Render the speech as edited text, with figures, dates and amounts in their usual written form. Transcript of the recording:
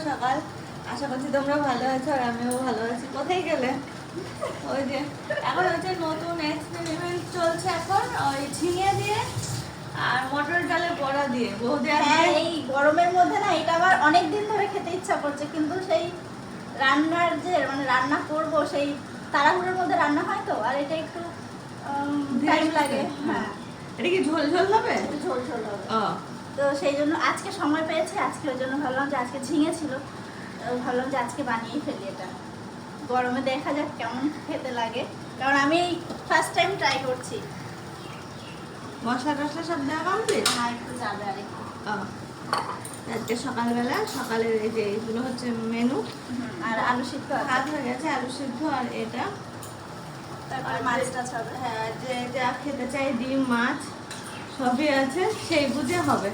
সকাল। আশা করছি তোমরা ভালো আছো আর আমিও ভালো আছি। কোথায় গেলে? ওই যে এখন হচ্ছে নতুন এক্সপেরিমেন্ট চলছে এখন, ওই ঝিঙে দিয়ে আর মটর ডালের বড়া দিয়ে। বৌদি হ্যাঁ, এই গরমের মধ্যে না এটা আমার অনেক দিন ধরে খেতে ইচ্ছা করছে, কিন্তু সেই রান্নার যে মানে রান্না করব সেই তাড়াহুড়োর মধ্যে রান্না হয় তো, আর এটা একটু টাইম লাগে। হ্যাঁ, এটা কি ঝোল ঝোল হবে? একটু ঝোল ঝোল হবে। ও তো সেই জন্য আজকে সময় পেয়েছি, আজকে ওই জন্য ভাবলাম যে আজকে ঝিঙে ছিল, ভাবলাম যে আজকে বানিয়েই ফেলি এটা। গরমে দেখা যাক কেমন খেতে লাগে, কারণ আমি ফার্স্ট টাইম ট্রাই করছি। মশলা টশলা সব দেওয়া কমপ্লিট? হ্যাঁ, একটু যাবে আর একটু। আজকে সকালবেলা সকালের এই যে এইগুলো হচ্ছে মেনু। আর আলু সিদ্ধ ভাত হয়ে গেছে, আলু সিদ্ধ আর এটা, তারপরে মাছটা হবে। হ্যাঁ যে যা খেতে চাই ডিম মাছ সবই আছে, সেই বুঝে হবে।